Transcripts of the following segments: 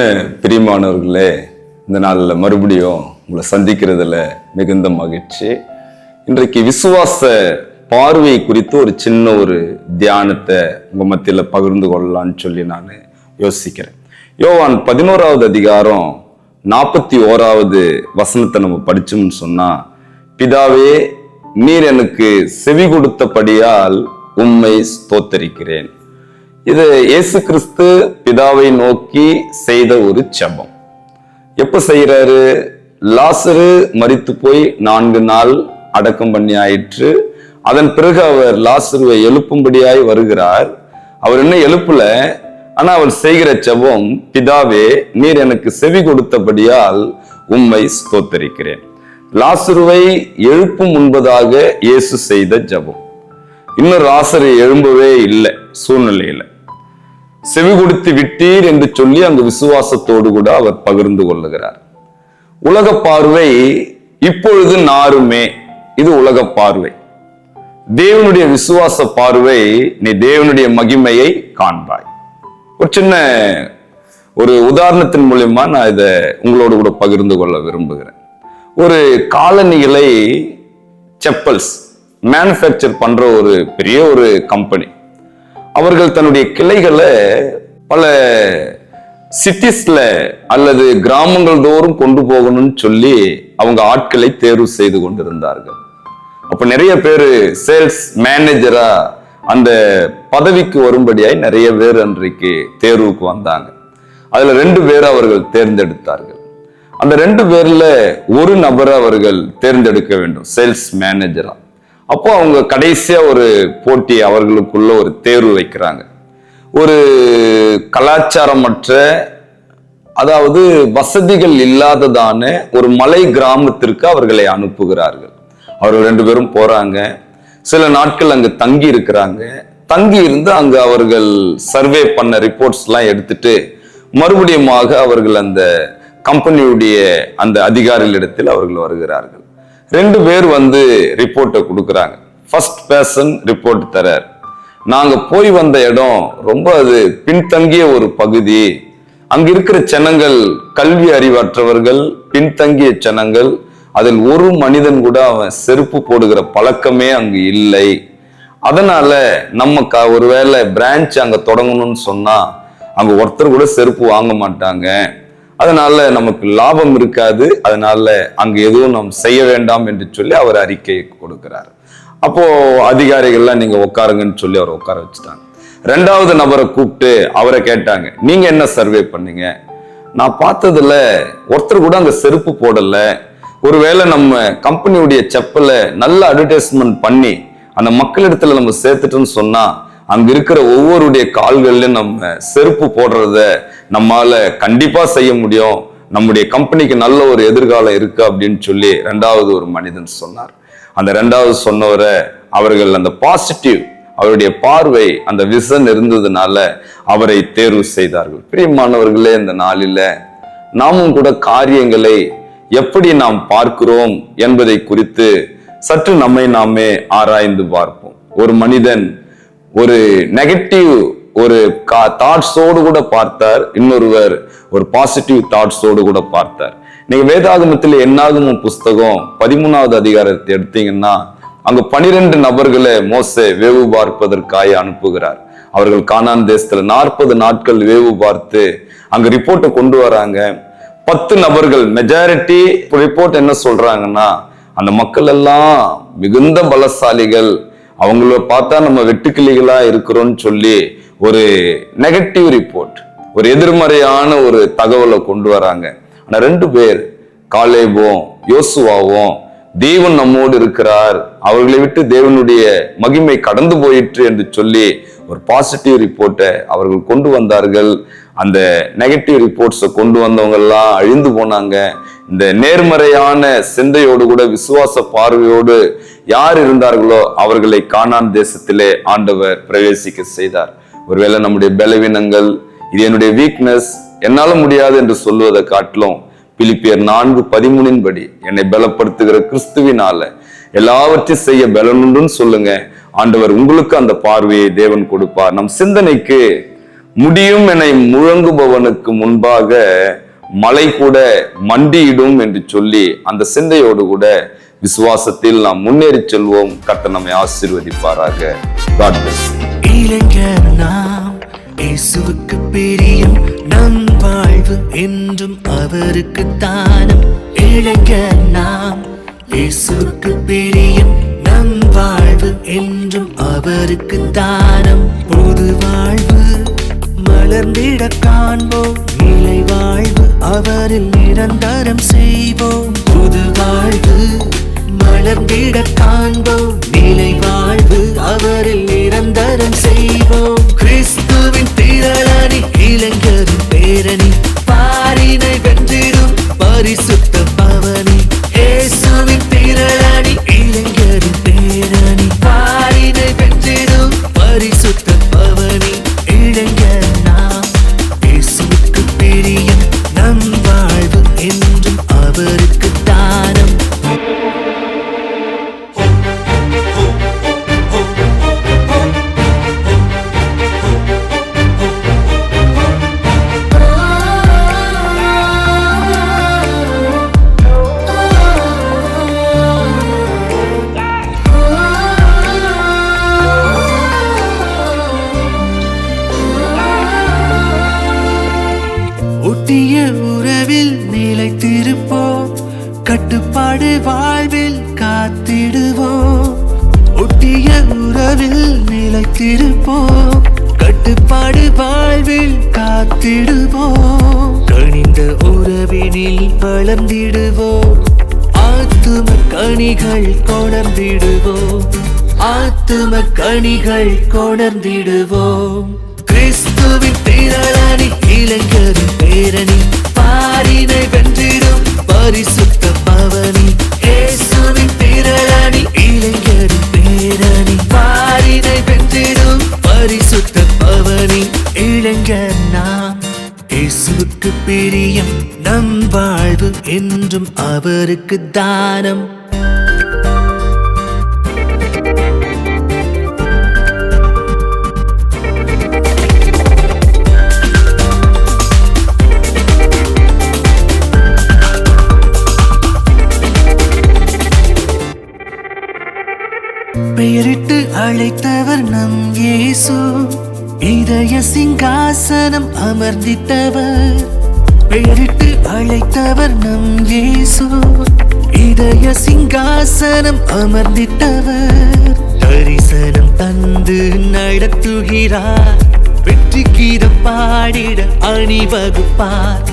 என்ன பிரியமானவர்களே, இந்த நாளில் மறுபடியும் உங்களை சந்திக்கிறதுல மிகுந்த மகிழ்ச்சி. இன்றைக்கு விசுவாச பார்வை குறித்து ஒரு சின்ன தியானத்தை உங்க மத்தியில் பகிர்ந்து கொள்ளலான்னு சொல்லி நான் யோசிக்கிறேன். யோவான் 11வது அதிகாரம் 41வது வசனத்தை நம்ம படிச்சோம்னு சொன்னா, பிதாவே நீர் எனக்கு செவி கொடுத்தபடியால் உம்மை ஸ்தோத்தரிக்கிறேன். இது இயேசு கிறிஸ்து பிதாவை நோக்கி செய்த ஒரு ஜெபம். எப்ப செய்யறாரு? லாசரு மரித்து போய் 4 நாள் அடக்கம் பண்ணி ஆயிற்று. அதன் பிறகு அவர் லாசருவை எழுப்பும்படியாய் வருகிறார். அவர் என்ன எழுப்பல, ஆனா அவர் செய்கிற ஜெபம், பிதாவே நீர் எனக்கு செவி கொடுத்தபடியால் உம்மை ஸ்தோத்தரிக்கிறேன். லாசருவை எழுப்பும் முன்பதாக இயேசு செய்த ஜெபம். இன்னும் லாசரு எழும்பவே இல்லை சூழ்நிலையில. செவி கொடுத்து விட்டீர் என்று சொல்லி அங்கு விசுவாசத்தோடு கூட அவர் பகிர்ந்து கொள்ளுகிறார். உலக பார்வை இப்பொழுது நாருமே, இது உலக பார்வை. தேவனுடைய விசுவாச பார்வை, நீ தேவனுடைய மகிமையை காண்பாய். ஒரு சின்ன உதாரணத்தின் மூலமா நான் இதை உங்களோடு கூட பகிர்ந்து கொள்ள விரும்புகிறேன். ஒரு காலணிகளை செப்பல்ஸ் மேனுஃபேக்சர் பண்ற பெரிய கம்பெனி, அவர்கள் தன்னுடைய கிளைகளை பல சிட்டிஸ்ல அல்லது கிராமங்கள் தோறும் கொண்டு போகணும்னு சொல்லி அவங்க ஆட்களை தேர்வு செய்து கொண்டிருந்தார்கள். அப்ப நிறைய பேரு சேல்ஸ் மேனேஜரா அந்த பதவிக்கு வரும்படியாய் நிறைய பேர் அன்றைக்கு தேர்வுக்கு வந்தாங்க. அதுல 2 பேர் அவர்கள் தேர்ந்தெடுத்தார்கள். அந்த 2 பேர்ல ஒரு நபரை அவர்கள் தேர்ந்தெடுக்க வேண்டும் சேல்ஸ் மேனேஜரா. அப்போ அவங்க கடைசியா போட்டி, அவர்களுக்குள்ள தேர்வு வைக்கிறாங்க. கலாச்சாரமற்ற, அதாவது வசதிகள் இல்லாததான மலை கிராமத்திற்கு அவர்களை அனுப்புகிறார்கள். அவர்கள் 2 பேரும் போறாங்க. சில நாட்கள் அங்கு தங்கி இருக்கிறாங்க. தங்கி இருந்து அங்கு அவர்கள் சர்வே பண்ண ரிப்போர்ட்ஸ் எல்லாம் எடுத்துட்டு மறுபடியுமாக அவர்கள் அந்த கம்பெனியுடைய அந்த அதிகாரிகளிடத்தில் அவர்கள் வருகிறார்கள். 2 பேர் ரிப்போர்ட்டை கொடுக்குறாங்க. ஃபர்ஸ்ட் பர்சன் ரிப்போர்ட் தரார். நாங்க போய் வந்த இடம் ரொம்ப பின்தங்கிய பகுதி. அங்க இருக்கிற ஜனங்கள் கல்வி அறிவற்றவர்கள், பின்தங்கிய ஜனங்கள். அதில் ஒரு மனிதன் கூட அவன் செருப்பு போடுகிற பழக்கமே அங்கு இல்லை. அதனால நம்ம ஒருவேளை பிரான்ச் அங்க தொடங்கணும்னு சொன்னா அங்க ஒருத்தர் கூட செருப்பு வாங்க மாட்டாங்க. அதனால நமக்கு லாபம் இருக்காது. அதனால அங்க எதுவும் நாம் செய்ய வேண்டாம் என்று சொல்லி அவர் அறிக்கையை கொடுக்கிறார். அப்போ அதிகாரிகள்லாம் நீங்க உட்காருங்கன்னு சொல்லி அவர் உட்கார வச்சுட்டாங்க. 2வது நபரை கூப்பிட்டு அவரை கேட்டாங்க, நீங்க என்ன சர்வே பண்ணீங்க? நான் பார்த்ததுல ஒருத்தர் கூட அங்க செருப்பு போடல. ஒருவேளை நம்ம கம்பெனியுடைய செப்பலை நல்ல அட்வர்டைஸ்மெண்ட் பண்ணி அந்த மக்களிடத்துல நம்ம சேர்த்துட்டோம்னு சொன்னா அங்க இருக்கிற ஒவ்வொருடைய கால்கள்லயும் நம்ம செருப்பு போடுறத நம்மால கண்டிப்பா செய்ய முடியும். நம்முடைய கம்பெனிக்கு நல்ல எதிர்காலம் இருக்கு அப்படின்னு சொல்லி 2வது மனிதன் சொன்னார். அந்த 2வது சொன்னவரை அவர்கள் அந்த பாசிட்டிவ், அவருடைய பார்வை, அந்த விஷன் இருந்ததுனால அவரை தேர்வு செய்தார்கள். பிரியமானவர்களே, இந்த நாளில நாமும் கூட காரியங்களை எப்படி நாம் பார்க்கிறோம் என்பதை குறித்து சற்று நம்மை நாமே ஆராய்ந்து பார்ப்போம். ஒரு மனிதன் நெகட்டிவ் தாட்ஸோடு கூட பார்த்தார், இன்னொருவர் பாசிட்டிவ் தாட்ஸோடு கூட பார்த்தார். நீங்க வேதாகமத்தில் என்னாகமம் புஸ்தகம் 13வது அதிகாரத்தை எடுத்தீங்கன்னா அங்க 12 நபர்களை மோசே வேவு பார்ப்பதற்காக அனுப்புகிறார். அவர்கள் கானான் தேசத்துல 40 நாட்கள் வேவு பார்த்து அங்க ரிப்போர்ட்டை கொண்டு வராங்க. 10 நபர்கள் மெஜாரிட்டி ரிப்போர்ட் என்ன சொல்றாங்கன்னா, அந்த மக்கள் எல்லாம் மிகுந்த பலசாலிகள், அவங்கள பார்த்தா நம்ம வெட்டுக்கிளிகளா இருக்கிறோம்னு சொல்லி நெகட்டிவ் ரிப்போர்ட், எதிர்மறையான தகவலை கொண்டு வராங்க. ஆனா 2 பேர், காலேபும் யோசுவாவும், தேவன் நம்மோடு இருக்கிறார், அவர்களை விட்டு தேவனுடைய மகிமை கடந்து போயிற்று என்று சொல்லி பாசிட்டிவ் ரிப்போர்ட்டை அவர்கள் கொண்டு வந்தார்கள். அந்த நெகட்டிவ் ரிப்போர்ட்ஸை கொண்டு வந்தவங்க எல்லாம் அழிந்து போனாங்க. இந்த நேர்மறையான சிந்தையோடு கூட விசுவாச பார்வையோடு யார் இருந்தார்களோ அவர்களை கானான் தேசத்திலே ஆண்டவர் பிரவேசிக்க செய்தார். ஒருவேளை நம்முடைய பலவீனங்கள், இது என்னுடைய வீக்னஸ், என்னால முடியாது என்று சொல்வதை காட்டிலும் பிலிப்பியர் 4:13 படி என்னை பலப்படுத்துகிற கிறிஸ்துவினால எல்லாவற்றையும் செய்ய பலனுண்டுன்னு சொல்லுங்க. ஆண்டவர் உங்களுக்கு அந்த பார்வையை தேவன் கொடுப்பார். நம் சிந்தனைக்கு முடியும் என முழங்குபவனுக்கு முன்பாக மலை கூட மண்டியிடும் என்று சொல்லி அந்த சிந்தையோடு கூட விசுவாசத்தில் நாம் முன்னேறி செல்வோம். கர்த்தர் நம்மை ஆசீர்வதிப்பாராக. God bless. இளைஞர் நாம் இயேசுவுக்கு பிரியம், நம் வாழ்வு என்றும் அவருக்கு தானம். இளைஞர் நாம் இயேசுவுக்கு பிரியம், நம் வாழ்வு என்றும் அவருக்கு தானம். புது வாழ்வு மலர்ந்திட காண்போம், நிலை வாழ்வு அவரில் நிரந்தரம் செய்வோம். புது வாழ்வு மலர்ந்திட காண்போம், நிலை வாழ்வு அவரில் நிரந்தரம் செய்வோம். கிறிஸ்துவின் திரளானி இளைஞரின் பேரணி, பாரினை வென்றிடும் பரிசுத்த பவனி. இயேசுவின் திரளானி இளைஞரின் பேரணி, பாரினை வென்றிடும் பரிசுத்த பவனி. இளைஞர் நாம் இயேசுவுக்கு பிரியம், நம் வாழ்வு என்றும் அவருக்கு தானம். ஒட்டிய உறவில் நிலைத்திருப்போம், கட்டுப்பாடு வாழ்வில் காத்திடுவோம். ஒட்டிய உறவில் நிலைத்திருப்போம், கட்டுப்பாடு வாழ்வில் காத்திடுவோம். கனிந்த உறவினில் வளர்ந்திடுவோம், ஆத்தும கனிகள் கொணர்ந்திடுவோம். ஆத்தும கனிகள் கொணர்ந்திடுவோம். கிறிஸ்துவின் திரளானி இளைஞரின் பேரணி, பாரினை வென்றிடும் பரிசுத்த பவனி. இயேசுவின் திரளானி இளைஞரின் பேரணி, பாரினை வென்றிடும் பரிசுத்த பவனி. இளைஞர் நாம் இயேசுவுக்கு பிரியம், நம் வாழ்வு என்றும் அவருக்கு தானம். பெயரிட்டு அழைத்தவர் நம் இயேசு, இதய சிங்காசனம் அமர்ந்திட்டவர். பெயரிட்டு அழைத்தவர் நம் இயேசு, இதய சிங்காசனம் அமர்ந்திட்டவர். தரிசனம் தந்து நடத்துகிறார், வெற்றி கீதம் பாடிட அணிவகுப்பார்.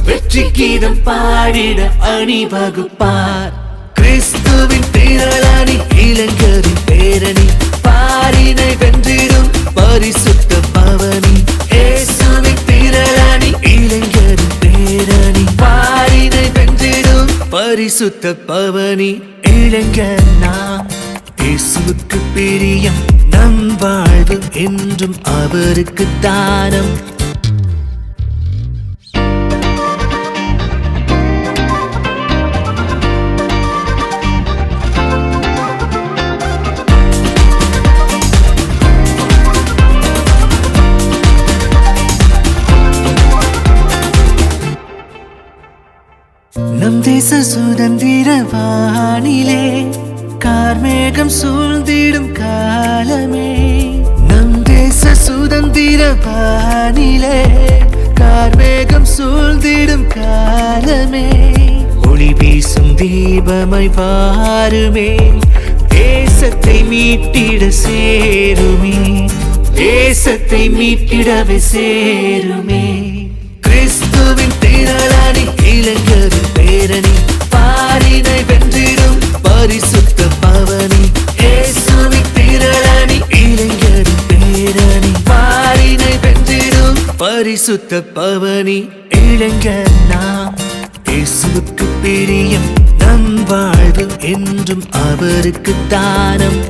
வெற்றி கீதம் பாடிட அணிவகுப்பார். கிறிஸ்துவின் திரளானி இளைஞரின் பேரணி, பாரினை வென்றிடும் பரிசுத்த பவனி. இயேசுவின் திரளானி இளைஞரின் பேரணி, பாரினை வென்றிடும் பரிசுத்த பவனி. இளைஞர் நாம் இயேசுவுக்கு பிரியம், நம் வாழ்வு என்றும் அவருக்கு தானம். நம் தேச சுதந்திர வானிலே கார்மேகம் சூழ்ந்திடும் காலமே. நம் தேச சுதந்திர வானிலே கார்மேகம் சூழ்ந்திடும் காலமே. ஒளி வீசும் தீபமாய் வாருமே, தேசத்தை மீட்டிட சேருமே. தேசத்தை மீட்டிடவே சேருமே. கிறிஸ்துவின் திரளானி இளைஞரின் பேரணி, பாரினை வென்றிடும் பரிசுத்த பவனி. இயேசுவின் திரளானி இளைஞரின் பேரணி, பாரினை வென்றிடும் பரிசுத்த பவனி. இளைஞர் நாம் இயேசுவுக்கு பிரியம், நம் வாழ்வு என்றும் அவருக்கு தானம்.